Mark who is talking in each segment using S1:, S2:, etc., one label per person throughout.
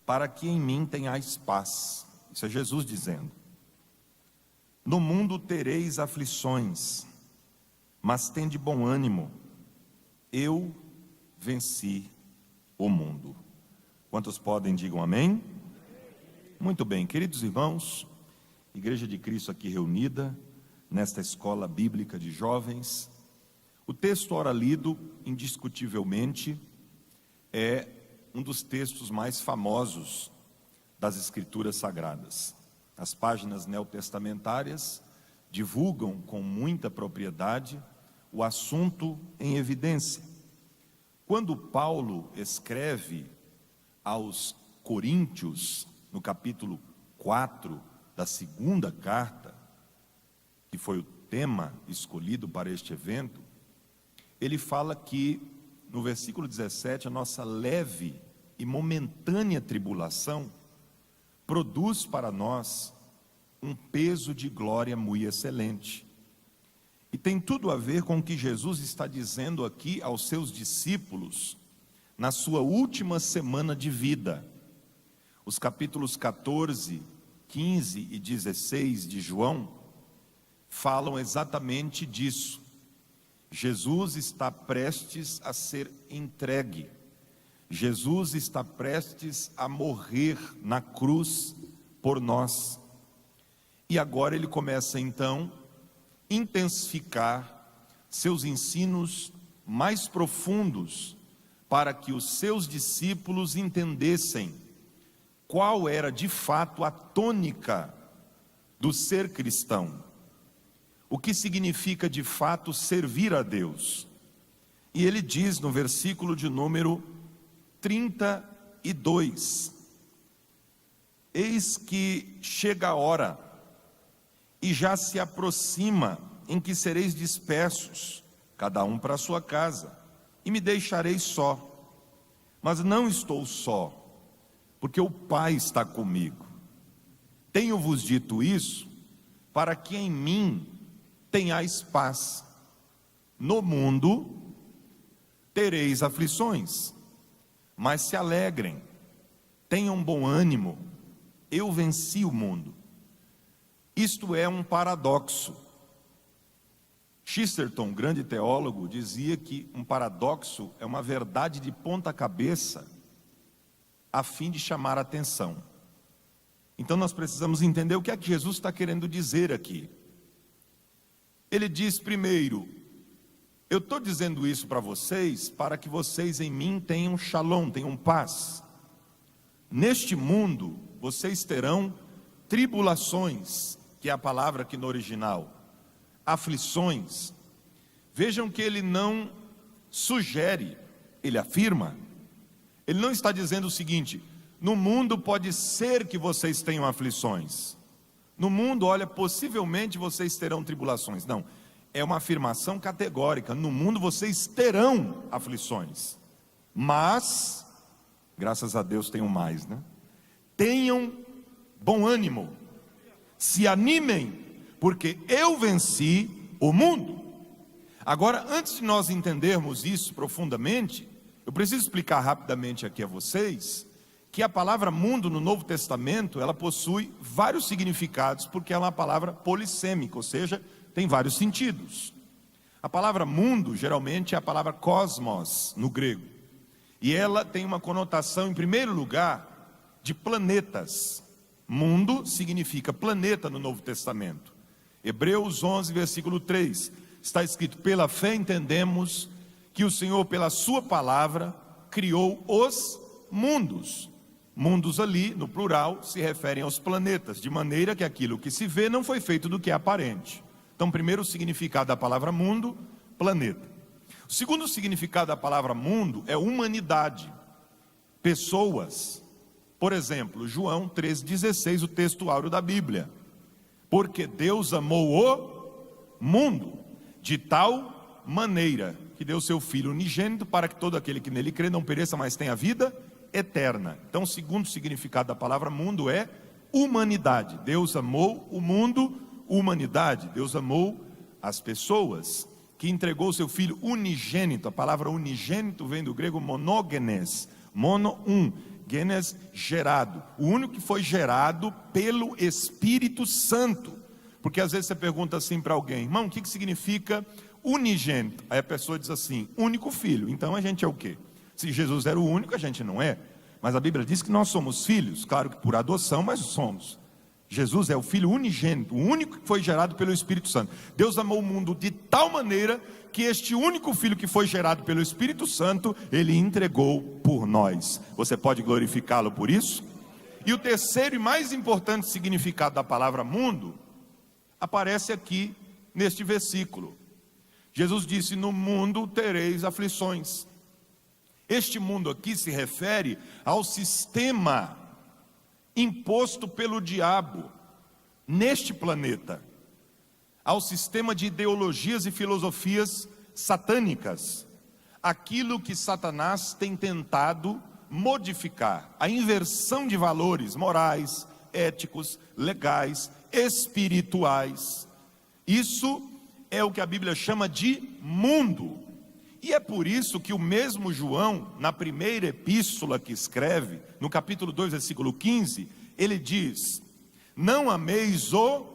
S1: para que em mim tenhais paz. Isso é Jesus dizendo. No mundo tereis aflições, mas tende bom ânimo, eu venci o mundo. Quantos podem, digam amém? Muito bem, queridos irmãos, Igreja de Cristo aqui reunida, nesta escola bíblica de jovens, o texto ora lido, indiscutivelmente, é um dos textos mais famosos das Escrituras Sagradas. As páginas neotestamentárias divulgam com muita propriedade o assunto em evidência. Quando Paulo escreve aos Coríntios, no capítulo 4 da segunda carta, que foi o tema escolhido para este evento, ele fala que, no versículo 17, a nossa leve e momentânea tribulação produz para nós um peso de glória muito excelente. E tem tudo a ver com o que Jesus está dizendo aqui aos seus discípulos na sua última semana de vida. Os capítulos 14, 15 e 16 de João falam exatamente disso. Jesus está prestes a ser entregue. Jesus está prestes a morrer na cruz por nós. E agora ele começa então a intensificar seus ensinos mais profundos para que os seus discípulos entendessem qual era de fato a tônica do ser cristão. O que significa de fato servir a Deus. E ele diz no versículo de número 32: eis que chega a hora, e já se aproxima, em que sereis dispersos, cada um para a sua casa, e me deixareis só. Mas não estou só, porque o Pai está comigo. Tenho-vos dito isso, para que em mim tenhais paz. No mundo tereis aflições, mas se alegrem, tenham bom ânimo, eu venci o mundo. Isto é um paradoxo. Chesterton, grande teólogo, dizia que um paradoxo é uma verdade de ponta cabeça, a fim de chamar a atenção. Então nós precisamos entender o que é que Jesus está querendo dizer aqui. Ele diz primeiro: eu estou dizendo isso para vocês, para que vocês em mim tenham shalom, tenham paz. Neste mundo, vocês terão tribulações, que é a palavra aqui no original, aflições. Vejam que ele não sugere, ele afirma. Ele não está dizendo o seguinte: no mundo pode ser que vocês tenham aflições. No mundo, olha, possivelmente vocês terão tribulações. Não, é uma afirmação categórica. No mundo vocês terão aflições, mas, graças a Deus tenham mais, né? Tenham bom ânimo, se animem, porque eu venci o mundo. Agora, antes de nós entendermos isso profundamente, eu preciso explicar rapidamente aqui a vocês que a palavra mundo no Novo Testamento, ela possui vários significados, porque é uma palavra polissêmica, ou seja, tem vários sentidos. A palavra mundo, geralmente, é a palavra cosmos, no grego. E ela tem uma conotação, em primeiro lugar, de planetas. Mundo significa planeta no Novo Testamento. Hebreus 11, versículo 3, está escrito: pela fé entendemos que o Senhor, pela sua palavra, criou os mundos. Mundos ali, no plural, se referem aos planetas, de maneira que aquilo que se vê não foi feito do que é aparente. Então, primeiro o significado da palavra mundo, planeta. O segundo significado da palavra mundo é humanidade, pessoas. Por exemplo, João 3,16, o texto áureo da Bíblia: porque Deus amou o mundo de tal maneira que deu seu Filho unigênito, para que todo aquele que nele crê não pereça, mas tenha vida eterna. Então, o segundo significado da palavra mundo é humanidade. Deus amou o mundo, humanidade. Deus amou as pessoas, que entregou o seu Filho unigênito. A palavra unigênito vem do grego monógenes, mono, um, Genes, gerado. O único que foi gerado pelo Espírito Santo. Porque às vezes você pergunta assim para alguém: irmão, o que significa unigênito? Aí a pessoa diz assim: único filho. Então a gente é o quê? Se Jesus era o único, a gente não é. Mas a Bíblia diz que nós somos filhos. Claro que por adoção, mas somos. Jesus é o Filho unigênito, o único que foi gerado pelo Espírito Santo. Deus amou o mundo de tal maneira que este único Filho que foi gerado pelo Espírito Santo, Ele entregou por nós. Você pode glorificá-lo por isso? E o terceiro e mais importante significado da palavra mundo aparece aqui neste versículo. Jesus disse: no mundo tereis aflições. Este mundo aqui se refere ao sistema imposto pelo diabo neste planeta, ao sistema de ideologias e filosofias satânicas, aquilo que Satanás tem tentado modificar, a inversão de valores morais, éticos, legais, espirituais. Isso é o que a Bíblia chama de mundo. E é por isso que o mesmo João, na primeira epístola que escreve, no capítulo 2, versículo 15, ele diz: não ameis o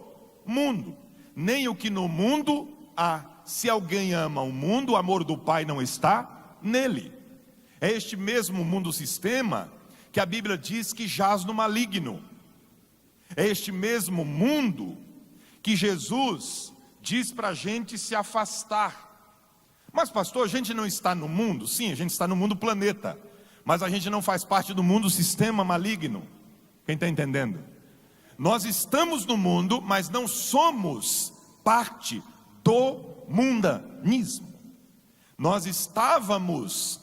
S1: mundo, nem o que no mundo há. Se alguém ama o mundo, o amor do Pai não está nele. É este mesmo mundo sistema que a Bíblia diz que jaz no maligno. É este mesmo mundo que Jesus diz para a gente se afastar. Mas pastor, a gente não está no mundo? Sim, a gente está no mundo planeta, mas a gente não faz parte do mundo sistema maligno. Quem está entendendo? Nós estamos no mundo, mas não somos parte do mundanismo. Nós estávamos,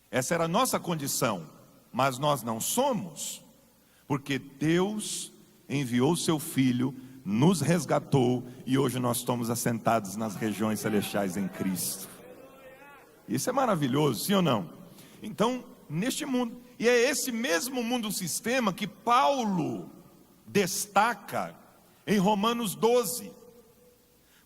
S1: essa era a nossa condição, mas nós não somos, porque Deus enviou seu Filho, nos resgatou, e hoje nós estamos assentados nas regiões celestiais em Cristo. Isso é maravilhoso, sim ou não? Então, neste mundo, e é esse mesmo mundo sistema que Paulo destaca em Romanos 12,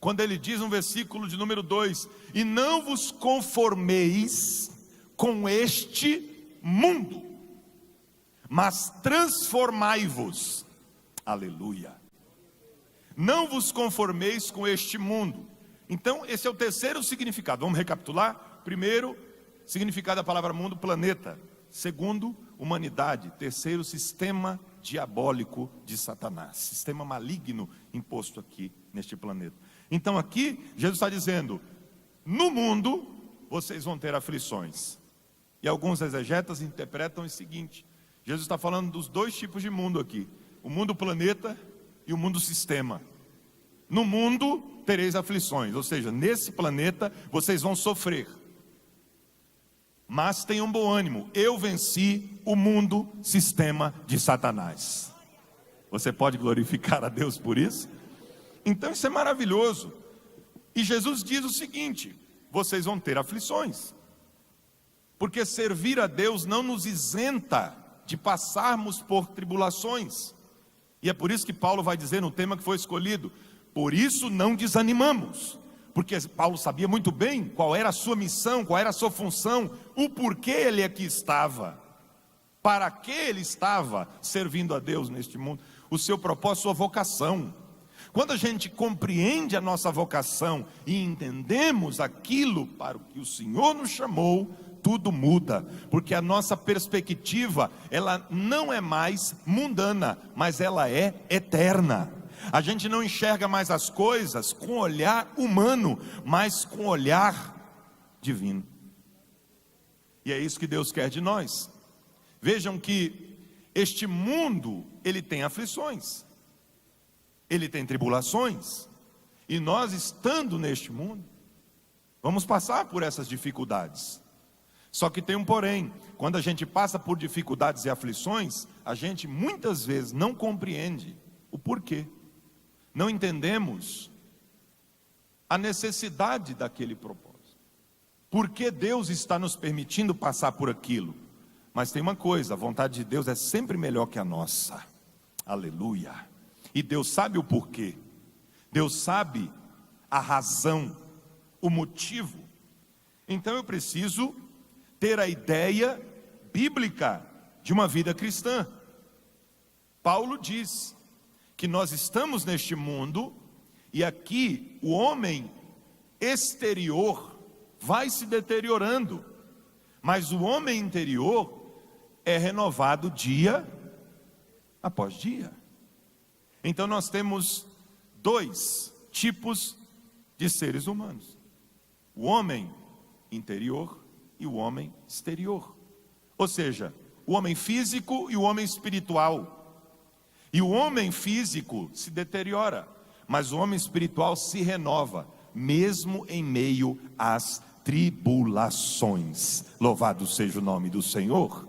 S1: quando ele diz no versículo de número 2: e não vos conformeis com este mundo, mas transformai-vos. Aleluia. Não vos conformeis com este mundo. Então esse é o terceiro significado. Vamos recapitular? Primeiro, significado da palavra mundo: planeta. Segundo, humanidade. Terceiro, sistema diabólico de Satanás, sistema maligno imposto aqui neste planeta. Então aqui Jesus está dizendo: no mundo vocês vão ter aflições. E alguns exegetas interpretam o seguinte: Jesus está falando dos dois tipos de mundo aqui, o mundo planeta e o mundo sistema. No mundo tereis aflições, ou seja, nesse planeta vocês vão sofrer, mas tenham bom ânimo, eu venci o mundo sistema de Satanás. Você pode glorificar a Deus por isso? Então isso é maravilhoso. E Jesus diz o seguinte: vocês vão ter aflições, porque servir a Deus não nos isenta de passarmos por tribulações. E é por isso que Paulo vai dizer no tema que foi escolhido: por isso não desanimamos. Porque Paulo sabia muito bem qual era a sua missão, qual era a sua função, o porquê ele aqui estava, para que ele estava servindo a Deus neste mundo, o seu propósito, sua vocação. Quando a gente compreende a nossa vocação e entendemos aquilo para o que o Senhor nos chamou, tudo muda, porque a nossa perspectiva, ela não é mais mundana, mas ela é eterna. A gente não enxerga mais as coisas com olhar humano, mas com olhar divino. E é isso que Deus quer de nós. Vejam que este mundo, ele tem aflições, ele tem tribulações, e nós, estando neste mundo, vamos passar por essas dificuldades. Só que tem um porém: quando a gente passa por dificuldades e aflições, a gente muitas vezes não compreende o porquê. Não entendemos a necessidade daquele propósito. Por que Deus está nos permitindo passar por aquilo? Mas tem uma coisa: a vontade de Deus é sempre melhor que a nossa. Aleluia. E Deus sabe o porquê. Deus sabe a razão, o motivo. Então eu preciso ter a ideia bíblica de uma vida cristã. Paulo diz que nós estamos neste mundo e aqui o homem exterior vai se deteriorando, mas o homem interior é renovado dia após dia. Então nós temos dois tipos de seres humanos: o homem interior e o homem exterior. Ou seja, o homem físico e o homem espiritual. E o homem físico se deteriora, mas o homem espiritual se renova, mesmo em meio às tribulações. Louvado seja o nome do Senhor.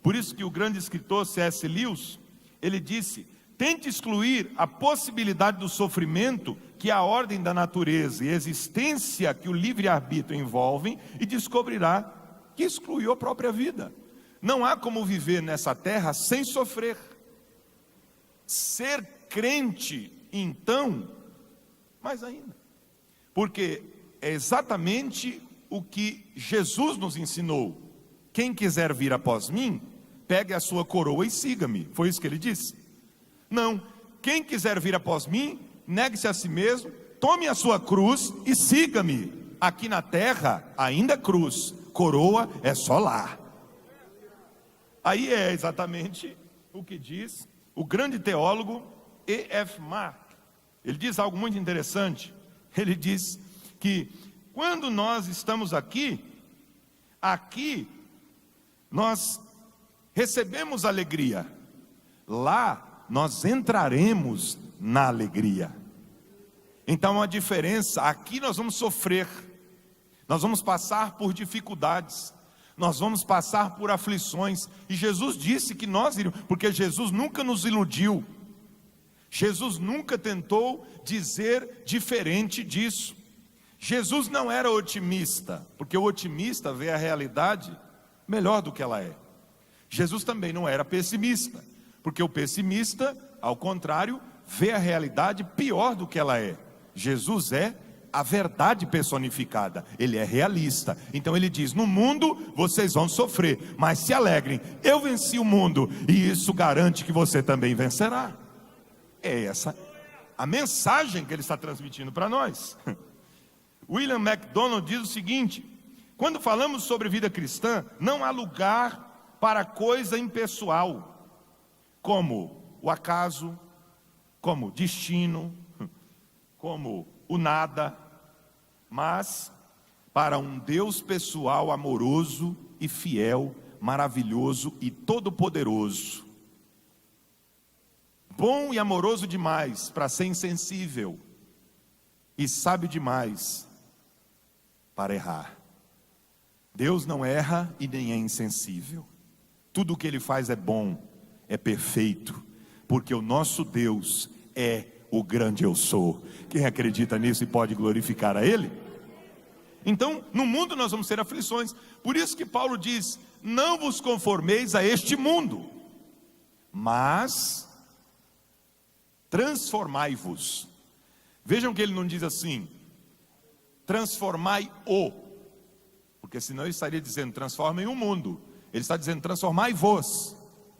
S1: Por isso que o grande escritor C.S. Lewis, ele disse: tente excluir a possibilidade do sofrimento que a ordem da natureza e a existência que o livre-arbítrio envolvem, e descobrirá que excluiu a própria vida. Não há como viver nessa terra sem sofrer. Ser crente, então, mais ainda, porque é exatamente o que Jesus nos ensinou: quem quiser vir após mim, pegue a sua coroa e siga-me. Foi isso que ele disse? Não, quem quiser vir após mim, negue-se a si mesmo, tome a sua cruz e siga-me. Aqui na terra, ainda é cruz, coroa é só lá. Aí é exatamente o que diz o grande teólogo E.F. Mark. Ele diz algo muito interessante. Ele diz que quando nós estamos aqui nós recebemos alegria, lá nós entraremos na alegria. Então há uma diferença: aqui nós vamos sofrer, nós vamos passar por dificuldades, nós vamos passar por aflições, e Jesus disse que nós iríamos, porque Jesus nunca nos iludiu, Jesus nunca tentou dizer diferente disso. Jesus não era otimista, porque o otimista vê a realidade melhor do que ela é. Jesus também não era pessimista, porque o pessimista, ao contrário, vê a realidade pior do que ela é. Jesus é a verdade personificada, ele é realista. Então ele diz: no mundo vocês vão sofrer, mas se alegrem, eu venci o mundo, e isso garante que você também vencerá. É essa a mensagem que ele está transmitindo para nós. William MacDonald diz o seguinte: quando falamos sobre vida cristã, não há lugar para coisa impessoal, como o acaso, como destino, como o nada, mas para um Deus pessoal, amoroso e fiel, maravilhoso e todo-poderoso, bom e amoroso demais para ser insensível, e sábio demais para errar. Deus não erra e nem é insensível. Tudo o que Ele faz é bom, é perfeito, porque o nosso Deus é o grande eu sou. Quem acredita nisso e pode glorificar a Ele? Então, no mundo nós vamos ter aflições. Por isso que Paulo diz: não vos conformeis a este mundo, mas transformai-vos. Vejam que ele não diz assim: transformai-o, porque senão ele estaria dizendo transformem o mundo. Ele está dizendo transformai-vos.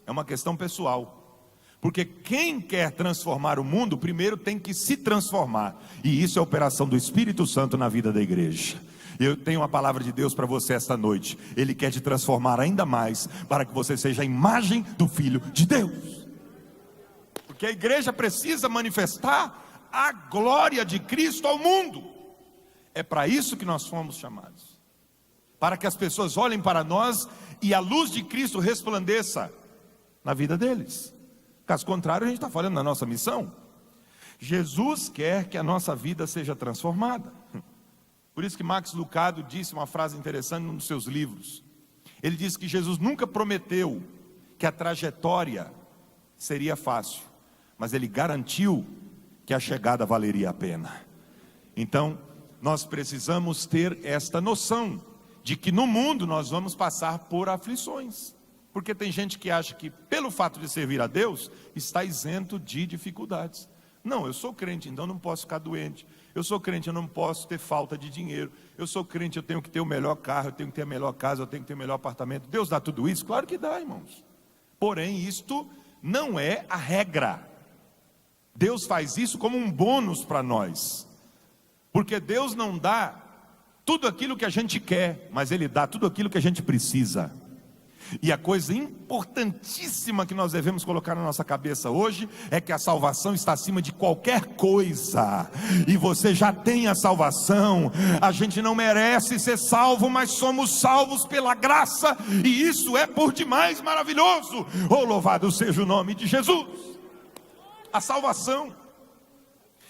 S1: É uma questão pessoal, porque quem quer transformar o mundo primeiro tem que se transformar, e isso é a operação do Espírito Santo na vida da igreja. Eu tenho uma palavra de Deus para você esta noite. Ele quer te transformar ainda mais, para que você seja a imagem do Filho de Deus, porque a igreja precisa manifestar a glória de Cristo ao mundo. É para isso que nós fomos chamados, para que as pessoas olhem para nós e a luz de Cristo resplandeça na vida deles. Caso contrário, a gente está falando da nossa missão. Jesus quer que a nossa vida seja transformada. Por isso que Max Lucado disse uma frase interessante num dos seus livros. Ele disse que Jesus nunca prometeu que a trajetória seria fácil, mas ele garantiu que a chegada valeria a pena. Então, nós precisamos ter esta noção de que no mundo nós vamos passar por aflições, porque tem gente que acha que pelo fato de servir a Deus está isento de dificuldades. Não, eu sou crente, então não posso ficar doente. Eu sou crente, eu não posso ter falta de dinheiro. Eu sou crente, eu tenho que ter o melhor carro, eu tenho que ter a melhor casa, eu tenho que ter o melhor apartamento. Deus dá tudo isso? Claro que dá, irmãos. Porém, isto não é a regra. Deus faz isso como um bônus para nós, porque Deus não dá tudo aquilo que a gente quer, mas Ele dá tudo aquilo que a gente precisa. E a coisa importantíssima que nós devemos colocar na nossa cabeça hoje é que a salvação está acima de qualquer coisa, e você já tem a salvação. A gente não merece ser salvo, mas somos salvos pela graça, e isso é por demais maravilhoso. Oh, louvado seja o nome de Jesus! A salvação.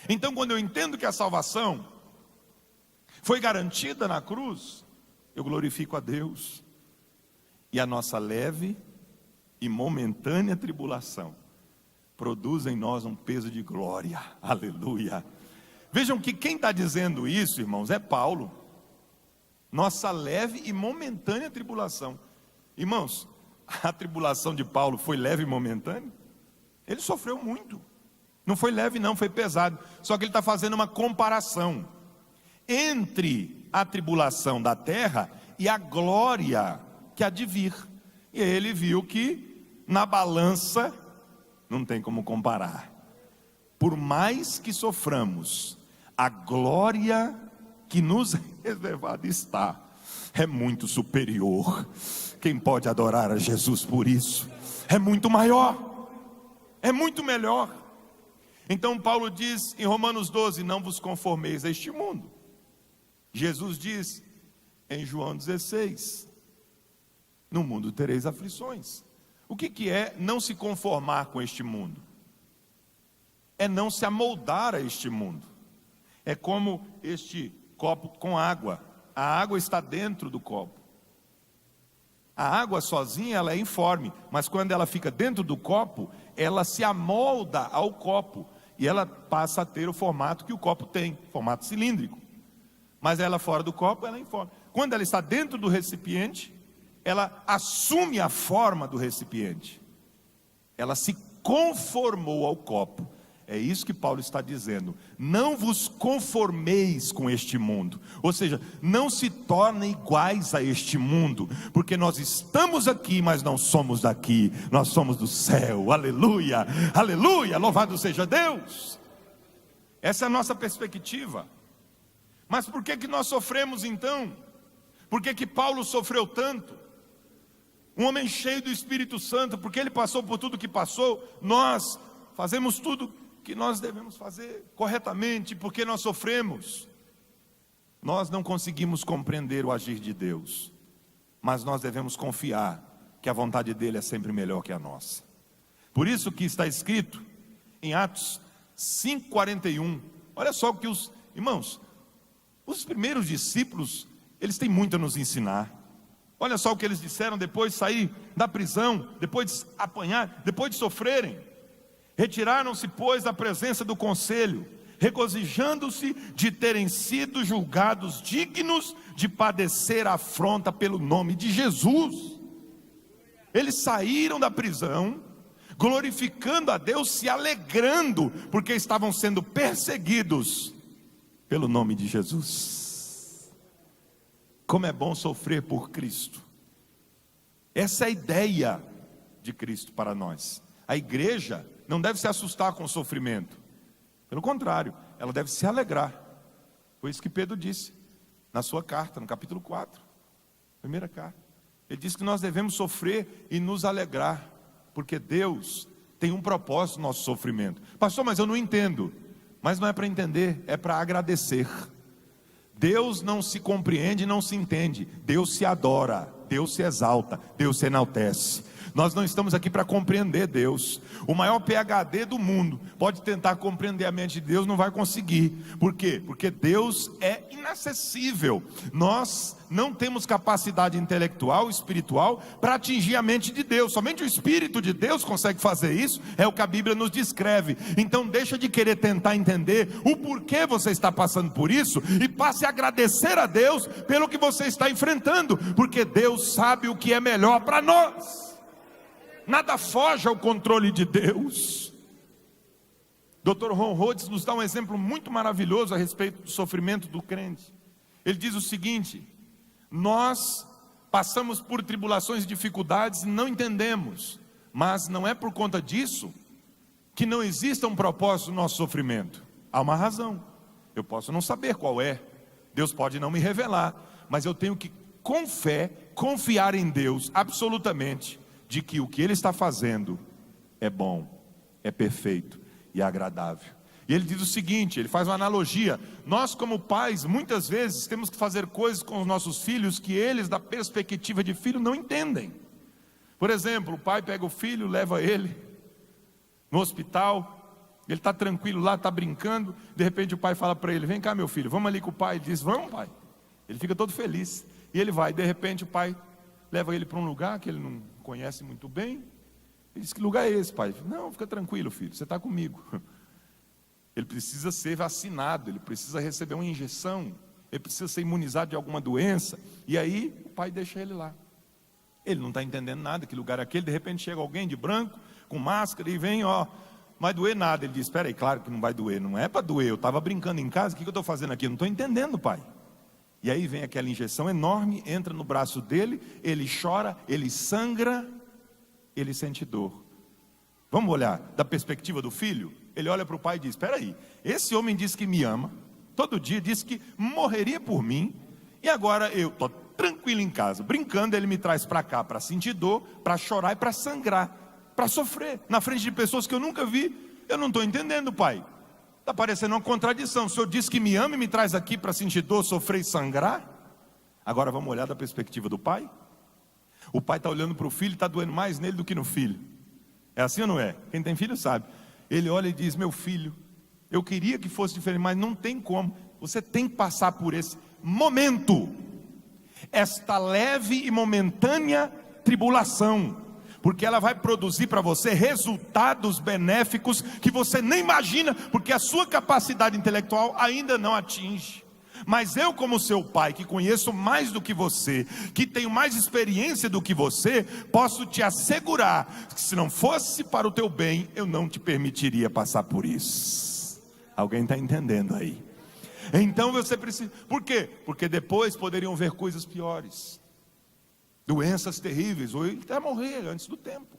S1: Então, quando eu entendo que a salvação foi garantida na cruz, eu glorifico a Deus. E a nossa leve e momentânea tribulação produz em nós um peso de glória. Aleluia. Vejam que quem está dizendo isso, irmãos, é Paulo. Nossa leve e momentânea tribulação. Irmãos, a tribulação de Paulo foi leve e momentânea? Ele sofreu muito. Não foi leve não, foi pesado. Só que ele está fazendo uma comparação entre a tribulação da terra e a glória que há de vir. E ele viu que na balança não tem como comparar. Por mais que soframos, a glória que nos reservada está é muito superior. Quem pode adorar a Jesus por isso? É muito maior, é muito melhor. Então Paulo diz em Romanos 12: não vos conformeis a este mundo. Jesus diz em João 16: no mundo tereis aflições. O que é não se conformar com este mundo? É não se amoldar a este mundo. É como este copo com água. A água está dentro do copo. A água sozinha ela é informe, mas quando ela fica dentro do copo, ela se amolda ao copo e ela passa a ter o formato que o copo tem, formato cilíndrico. Mas ela fora do copo, ela é informe. Quando ela está dentro do recipiente, ela assume a forma do recipiente. Ela se conformou ao copo. É isso que Paulo está dizendo. Não vos conformeis com este mundo. Ou seja, não se tornem iguais a este mundo. Porque nós estamos aqui, mas não somos daqui. Nós somos do céu. Aleluia, aleluia, louvado seja Deus. Essa é a nossa perspectiva. Mas por que nós sofremos então? Por que Paulo sofreu tanto? Um homem cheio do Espírito Santo, porque ele passou por tudo que passou. Nós fazemos tudo que nós devemos fazer corretamente, porque nós sofremos. Nós não conseguimos compreender o agir de Deus, mas nós devemos confiar que a vontade dele é sempre melhor que a nossa. Por isso que está escrito em Atos 5:41. Olha só o que os irmãos, os primeiros discípulos, eles têm muito a nos ensinar. Olha só o que eles disseram depois de sair da prisão, depois de apanhar, depois de sofrerem. Retiraram-se, pois, da presença do conselho, regozijando-se de terem sido julgados dignos de padecer afronta pelo nome de Jesus. Eles saíram da prisão, glorificando a Deus, se alegrando, porque estavam sendo perseguidos pelo nome de Jesus. Como é bom sofrer por Cristo. Essa é a ideia de Cristo para nós. A igreja não deve se assustar com o sofrimento. Pelo contrário, ela deve se alegrar. Foi isso que Pedro disse na sua carta, no capítulo 4, primeira carta. Ele disse que nós devemos sofrer e nos alegrar, porque Deus tem um propósito no nosso sofrimento. Pastor, mas eu não entendo. Mas não é para entender, é para agradecer. Deus não se compreende, não se entende. Deus se adora, Deus se exalta, Deus se enaltece. Nós não estamos aqui para compreender Deus. O maior PhD do mundo pode tentar compreender a mente de Deus, não vai conseguir. Por quê? Porque Deus é inacessível. Nós não temos capacidade intelectual, espiritual, para atingir a mente de Deus. Somente o Espírito de Deus consegue fazer isso. É o que a Bíblia nos descreve. Então deixa de querer tentar entender o porquê você está passando por isso, e passe a agradecer a Deus pelo que você está enfrentando, porque Deus sabe o que é melhor para nós. Nada foge ao controle de Deus. Dr. Ron Rhodes nos dá um exemplo muito maravilhoso a respeito do sofrimento do crente. Ele diz o seguinte: nós passamos por tribulações e dificuldades e não entendemos, Mas não é por conta disso que não exista um propósito no nosso sofrimento. Há uma razão. Eu posso não saber qual é. Deus pode não me revelar. Mas eu tenho que, com fé, confiar em Deus absolutamente, de que o que Ele está fazendo é bom, é perfeito e é agradável. E ele diz o seguinte, ele faz uma analogia: nós como pais, muitas vezes temos que fazer coisas com os nossos filhos que eles, da perspectiva de filho, não entendem. Por exemplo, o pai pega o filho, leva ele no hospital, ele está tranquilo lá, está brincando, de repente o pai fala para ele: vem cá meu filho, vamos ali com o pai. Ele diz: vamos pai. Ele fica todo feliz, e ele vai. De repente o pai leva ele para um lugar que ele não conhece muito bem. Ele diz: que lugar é esse, pai? Não, fica tranquilo filho, você está comigo. Ele precisa ser vacinado, ele precisa receber uma injeção, ele precisa ser imunizado de alguma doença. E aí o pai deixa ele lá. Ele não está entendendo nada, que lugar é aquele. De repente chega alguém de branco, com máscara, e vem, ó, não vai doer nada. Ele diz: espera aí, claro que não vai doer, não é para doer, eu estava brincando em casa, o que eu estou fazendo aqui? Eu não estou entendendo, pai. E aí vem aquela injeção enorme, entra no braço dele, ele chora, ele sangra, ele sente dor. Vamos olhar da perspectiva do filho? Ele olha para o pai e diz: espera aí, esse homem disse que me ama, todo dia disse que morreria por mim, e agora eu estou tranquilo em casa, brincando, ele me traz para cá para sentir dor, para chorar e para sangrar, para sofrer, na frente de pessoas que eu nunca vi. Eu não estou entendendo, pai. Está parecendo uma contradição. O senhor disse que me ama e me traz aqui para sentir dor, sofrer e sangrar? Agora vamos olhar da perspectiva do pai? O pai está olhando para o filho e está doendo mais nele do que no filho. É assim ou não é? Quem tem filho sabe. Ele olha e diz: meu filho, eu queria que fosse diferente, mas não tem como. Você tem que passar por esse momento, esta leve e momentânea tribulação, porque ela vai produzir para você resultados benéficos que você nem imagina, porque a sua capacidade intelectual ainda não atinge. Mas eu, como seu pai, que conheço mais do que você, que tenho mais experiência do que você, posso te assegurar que se não fosse para o teu bem, eu não te permitiria passar por isso. Alguém está entendendo aí? Então você precisa, por quê? Porque depois poderiam ver coisas piores, doenças terríveis, ou ele até morrer antes do tempo.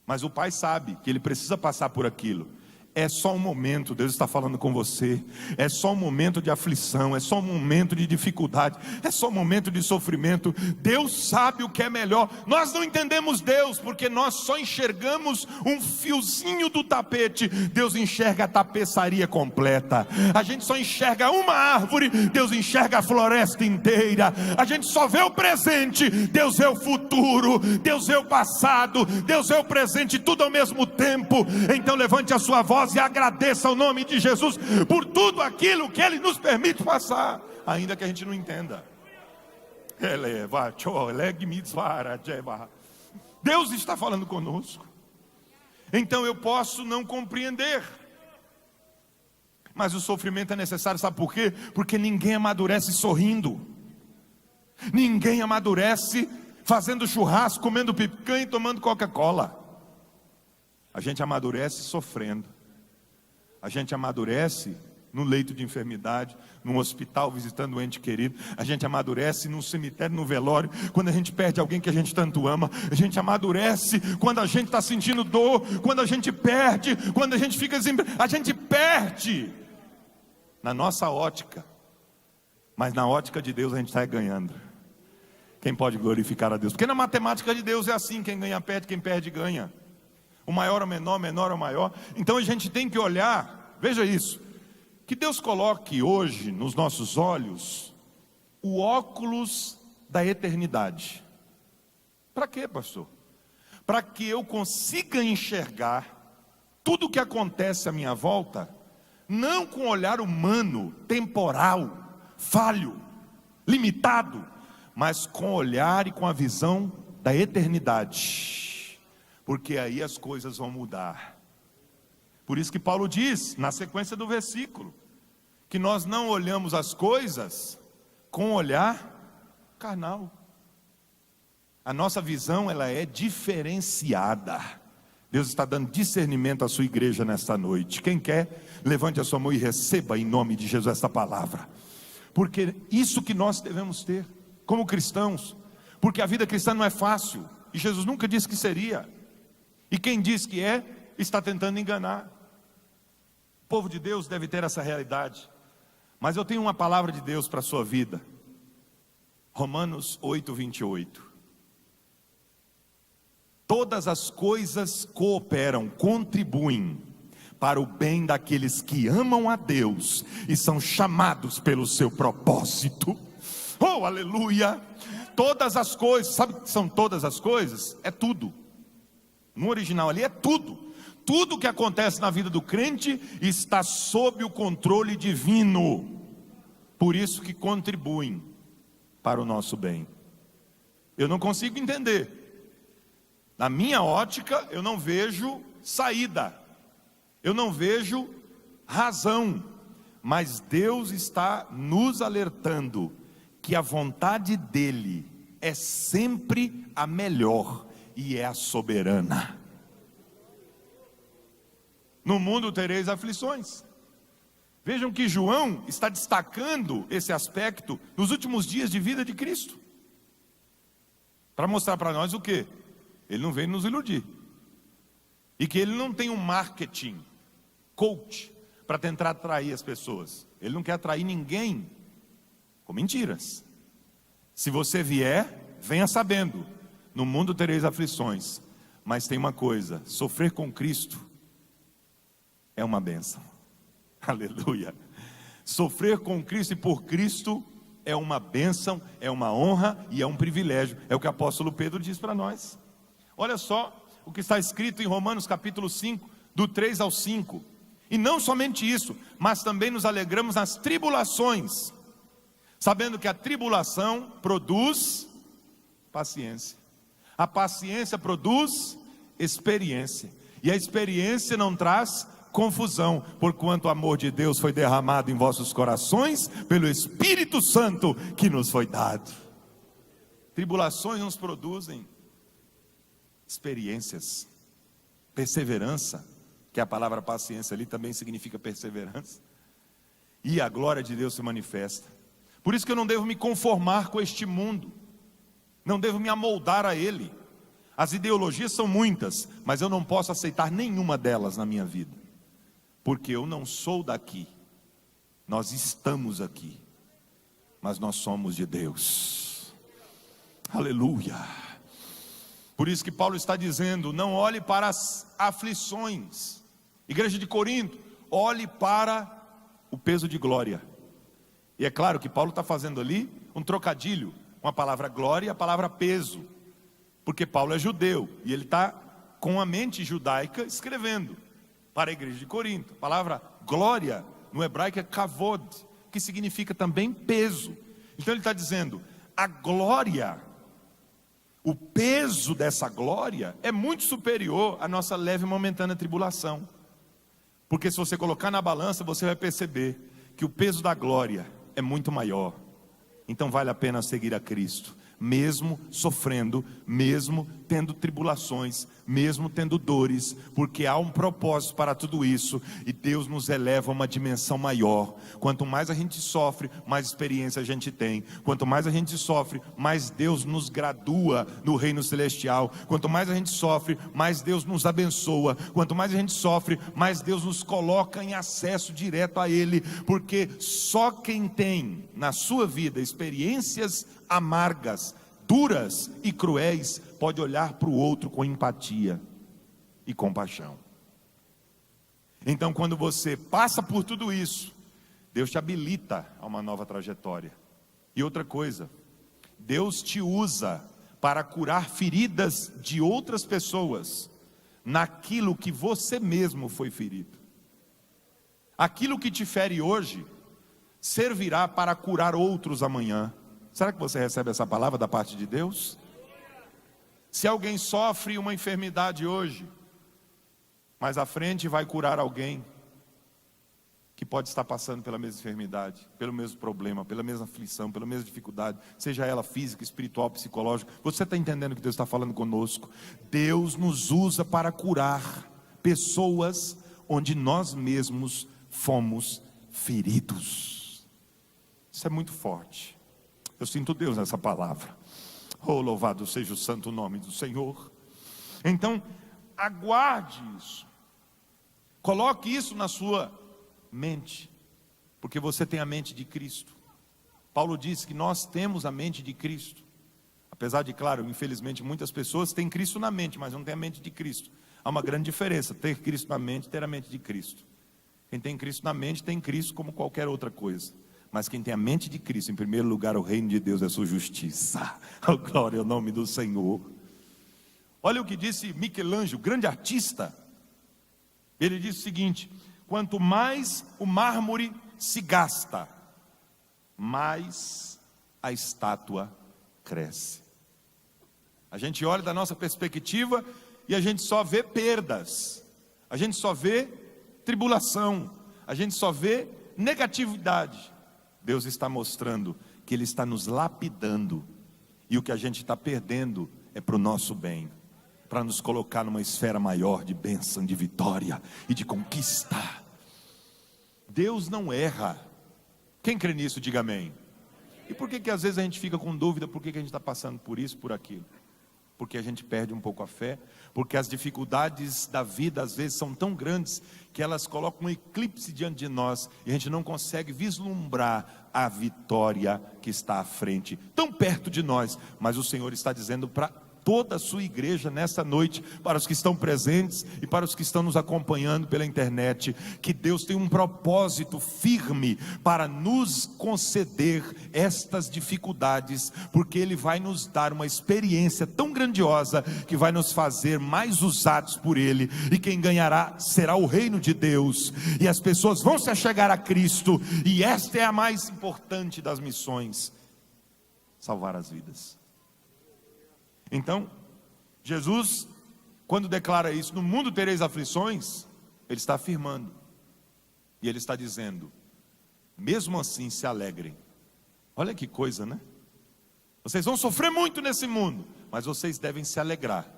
S1: Mas o pai sabe que ele precisa passar por aquilo. É só um momento, Deus está falando com você. É só um momento de aflição, é só um momento de dificuldade, é só um momento de sofrimento. Deus sabe o que é melhor. Nós não entendemos Deus, porque nós só enxergamos um fiozinho do tapete. Deus enxerga a tapeçaria completa. A gente só enxerga uma árvore, Deus enxerga a floresta inteira. A gente só vê o presente, Deus vê o futuro. Deus vê o passado, Deus vê o presente, tudo ao mesmo tempo. Então levante a sua voz e agradeça ao nome de Jesus por tudo aquilo que Ele nos permite passar, ainda que a gente não entenda. Deus está falando conosco. Então eu posso não compreender, mas o sofrimento é necessário, sabe por quê? Porque ninguém amadurece sorrindo, ninguém amadurece fazendo churrasco, comendo picanha e tomando Coca-Cola. A gente amadurece sofrendo. A gente amadurece no leito de enfermidade, num hospital visitando um ente querido. A gente amadurece num cemitério, no velório, quando a gente perde alguém que a gente tanto ama. A gente amadurece quando a gente está sentindo dor, quando a gente perde, quando a gente fica a gente perde na nossa ótica, mas na ótica de Deus a gente está ganhando. Quem pode glorificar a Deus? Porque na matemática de Deus é assim: quem ganha perde, quem perde ganha. O maior ao menor, menor ao maior. Então a gente tem que olhar, veja isso, que Deus coloque hoje nos nossos olhos o óculos da eternidade. Para quê, pastor? Para que eu consiga enxergar tudo o que acontece à minha volta, não com olhar humano, temporal, falho, limitado, mas com o olhar e com a visão da eternidade. Porque aí as coisas vão mudar. Por isso que Paulo diz, na sequência do versículo, que nós não olhamos as coisas com olhar carnal. A nossa visão, ela é diferenciada. Deus está dando discernimento à sua igreja nesta noite. Quem quer, levante a sua mão e receba em nome de Jesus esta palavra. Porque isso que nós devemos ter como cristãos. Porque a vida cristã não é fácil, e Jesus nunca disse que seria. E quem diz que é, está tentando enganar. O povo de Deus deve ter essa realidade. Mas eu tenho uma palavra de Deus para a sua vida. Romanos 8, 28. Todas as coisas cooperam, contribuem para o bem daqueles que amam a Deus e são chamados pelo seu propósito. Oh, aleluia! Todas as coisas, sabe o que são todas as coisas? É tudo. No original ali é tudo. Tudo que acontece na vida do crente está sob o controle divino. Por isso que contribuem para o nosso bem. Eu não consigo entender. Na minha ótica, eu não vejo saída. Eu não vejo razão. Mas Deus está nos alertando que a vontade dele é sempre a melhor e é a soberana. No mundo tereis aflições. Vejam que João está destacando esse aspecto nos últimos dias de vida de Cristo, para mostrar para nós o quê? Ele não veio nos iludir, e que ele não tem um marketing, coach, para tentar atrair as pessoas. Ele não quer atrair ninguém com mentiras. Se você vier, venha sabendo, no mundo tereis aflições, mas tem uma coisa: sofrer com Cristo é uma bênção. Aleluia. Sofrer com Cristo e por Cristo é uma bênção, é uma honra e é um privilégio. É o que o apóstolo Pedro diz para nós. Olha só o que está escrito em Romanos capítulo 5, do 3 ao 5. E não somente isso, mas também nos alegramos nas tribulações, sabendo que a tribulação produz paciência. A paciência produz experiência. E a experiência não traz confusão, porquanto o amor de Deus foi derramado em vossos corações pelo Espírito Santo que nos foi dado. Tribulações nos produzem experiências, perseverança, que a palavra paciência ali também significa perseverança, e a glória de Deus se manifesta. Por isso que eu não devo me conformar com este mundo, não devo me amoldar a ele. As ideologias são muitas, mas eu não posso aceitar nenhuma delas na minha vida, porque eu não sou daqui. Nós estamos aqui, mas nós somos de Deus. Aleluia. Por isso que Paulo está dizendo: não olhe para as aflições. Igreja de Corinto, olhe para o peso de glória. E é claro que Paulo está fazendo ali um trocadilho com a palavra glória e a palavra peso, porque Paulo é judeu e ele está com a mente judaica escrevendo para a igreja de Corinto. A palavra glória no hebraico é kavod, que significa também peso. Então ele está dizendo: a glória, o peso dessa glória é muito superior à nossa leve e momentânea tribulação. Porque se você colocar na balança, você vai perceber que o peso da glória é muito maior. Então vale a pena seguir a Cristo, mesmo sofrendo, mesmo tendo tribulações, mesmo tendo dores, porque há um propósito para tudo isso, e Deus nos eleva a uma dimensão maior. Quanto mais a gente sofre, mais experiência a gente tem. Quanto mais a gente sofre, mais Deus nos gradua no reino celestial. Quanto mais a gente sofre, mais Deus nos abençoa. Quanto mais a gente sofre, mais Deus nos coloca em acesso direto a Ele, porque só quem tem na sua vida experiências amargas, duras e cruéis, pode olhar para o outro com empatia e compaixão. Então, quando você passa por tudo isso, Deus te habilita a uma nova trajetória. E outra coisa, Deus te usa para curar feridas de outras pessoas, naquilo que você mesmo foi ferido. Aquilo que te fere hoje servirá para curar outros amanhã. Será que você recebe essa palavra da parte de Deus? Se alguém sofre uma enfermidade hoje, mais à frente vai curar alguém que pode estar passando pela mesma enfermidade, pelo mesmo problema, pela mesma aflição, pela mesma dificuldade, seja ela física, espiritual, psicológica. Você está entendendo o que Deus está falando conosco? Deus nos usa para curar pessoas onde nós mesmos fomos feridos. Isso é muito forte. Eu sinto Deus nessa palavra. Oh, louvado seja o santo nome do Senhor. Então, aguarde isso. Coloque isso na sua mente, porque você tem a mente de Cristo. Paulo diz que nós temos a mente de Cristo. Apesar de, claro, infelizmente muitas pessoas têm Cristo na mente, mas não têm a mente de Cristo. Há uma grande diferença, ter Cristo na mente e ter a mente de Cristo. Quem tem Cristo na mente, tem Cristo como qualquer outra coisa. Mas quem tem a mente de Cristo, em primeiro lugar, o reino de Deus é a sua justiça. Oh, glória ao nome do Senhor. Olha o que disse Michelangelo, grande artista. Ele disse o seguinte: quanto mais o mármore se gasta, mais a estátua cresce. A gente olha da nossa perspectiva e a gente só vê perdas, a gente só vê tribulação, a gente só vê negatividade. Deus está mostrando que Ele está nos lapidando, e o que a gente está perdendo é para o nosso bem, para nos colocar numa esfera maior de bênção, de vitória e de conquista. Deus não erra. Quem crê nisso, diga amém. E por que às vezes a gente fica com dúvida, por que a gente está passando por isso, por aquilo? Porque a gente perde um pouco a fé, porque as dificuldades da vida às vezes são tão grandes, que elas colocam um eclipse diante de nós, e a gente não consegue vislumbrar a vitória que está à frente, tão perto de nós. Mas o Senhor está dizendo para toda a sua igreja nessa noite, para os que estão presentes e para os que estão nos acompanhando pela internet, que Deus tem um propósito firme para nos conceder estas dificuldades, porque Ele vai nos dar uma experiência tão grandiosa, que vai nos fazer mais usados por Ele, e quem ganhará será o reino de Deus, e as pessoas vão se achegar a Cristo, e esta é a mais importante das missões: salvar as vidas. Então, Jesus, quando declara isso, no mundo tereis aflições, Ele está afirmando, e Ele está dizendo, mesmo assim se alegrem. Olha que coisa, né? Vocês vão sofrer muito nesse mundo, mas vocês devem se alegrar.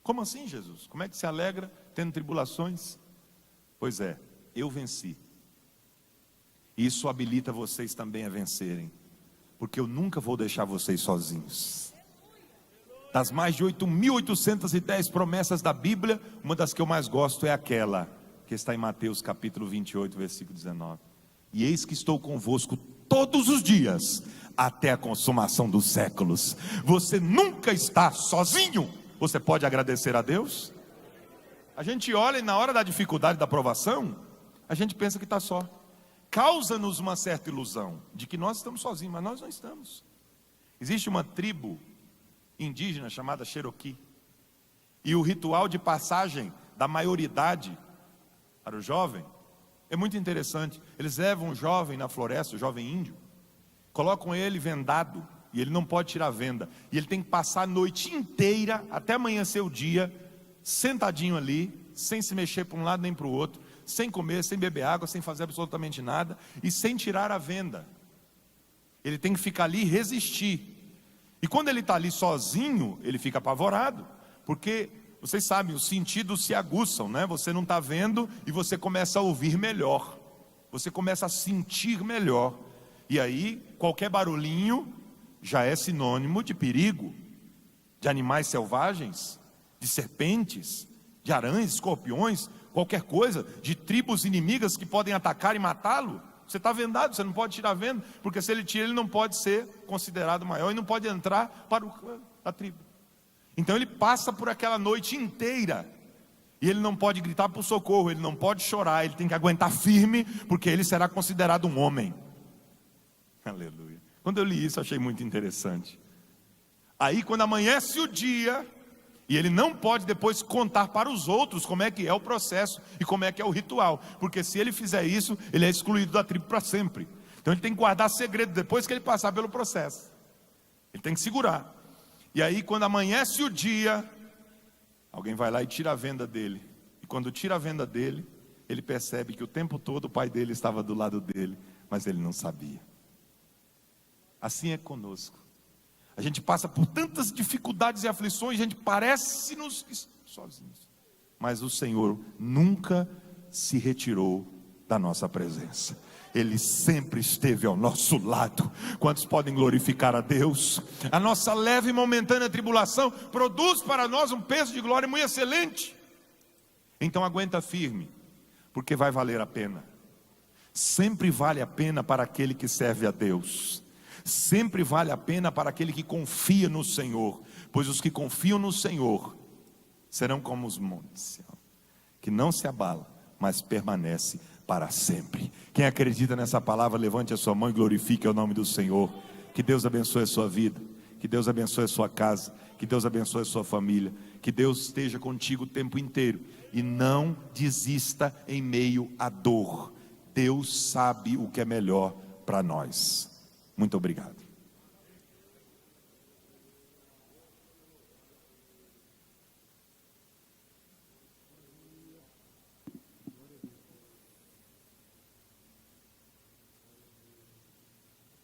S1: Como assim, Jesus? Como é que se alegra tendo tribulações? Pois é, eu venci. Isso habilita vocês também a vencerem, porque eu nunca vou deixar vocês sozinhos. Das mais de 8.810 promessas da Bíblia, uma das que eu mais gosto é aquela que está em Mateus capítulo 28, versículo 19. E eis que estou convosco todos os dias, até a consumação dos séculos. Você nunca está sozinho. Você pode agradecer a Deus? A gente olha e na hora da dificuldade, da provação, a gente pensa que está só. Causa-nos uma certa ilusão de que nós estamos sozinhos, mas nós não estamos. Existe uma tribo indígena chamada Cherokee, e o ritual de passagem da maioridade para o jovem é muito interessante. Eles levam o jovem na floresta, o jovem índio, colocam ele vendado, e ele não pode tirar a venda, e ele tem que passar a noite inteira, até amanhecer o dia, sentadinho ali, sem se mexer para um lado nem para o outro, sem comer, sem beber água, sem fazer absolutamente nada, e sem tirar a venda. Ele tem que ficar ali e resistir. E quando ele está ali sozinho, ele fica apavorado, porque vocês sabem, os sentidos se aguçam, né? Você não está vendo e você começa a ouvir melhor, você começa a sentir melhor, e aí qualquer barulhinho já é sinônimo de perigo, de animais selvagens, de serpentes, de aranhas, escorpiões, qualquer coisa, de tribos inimigas que podem atacar e matá-lo. Você está vendado, você não pode tirar a venda, porque se ele tira, ele não pode ser considerado maior, e não pode entrar para a tribo. Então ele passa por aquela noite inteira, e ele não pode gritar por socorro, ele não pode chorar, ele tem que aguentar firme, porque ele será considerado um homem. Aleluia. Quando eu li isso, achei muito interessante. Aí quando amanhece o dia, e ele não pode depois contar para os outros como é que é o processo e como é que é o ritual, porque se ele fizer isso, ele é excluído da tribo para sempre. Então ele tem que guardar segredo depois que ele passar pelo processo. Ele tem que segurar. E aí quando amanhece o dia, alguém vai lá e tira a venda dele. E quando tira a venda dele, ele percebe que o tempo todo o pai dele estava do lado dele, mas ele não sabia. Assim é conosco. A gente passa por tantas dificuldades e aflições, a gente parece-nos sozinhos, mas o Senhor nunca se retirou da nossa presença. Ele sempre esteve ao nosso lado. Quantos podem glorificar a Deus? A nossa leve e momentânea tribulação produz para nós um peso de glória muito excelente. Então aguenta firme, porque vai valer a pena. Sempre vale a pena para aquele que serve a Deus. Sempre vale a pena para aquele que confia no Senhor. Pois os que confiam no Senhor serão como os montes, que não se abala, mas permanece para sempre. Quem acredita nessa palavra, levante a sua mão e glorifique o nome do Senhor. Que Deus abençoe a sua vida, que Deus abençoe a sua casa, que Deus abençoe a sua família, que Deus esteja contigo o tempo inteiro, e não desista em meio à dor. Deus sabe o que é melhor para nós. Muito obrigado.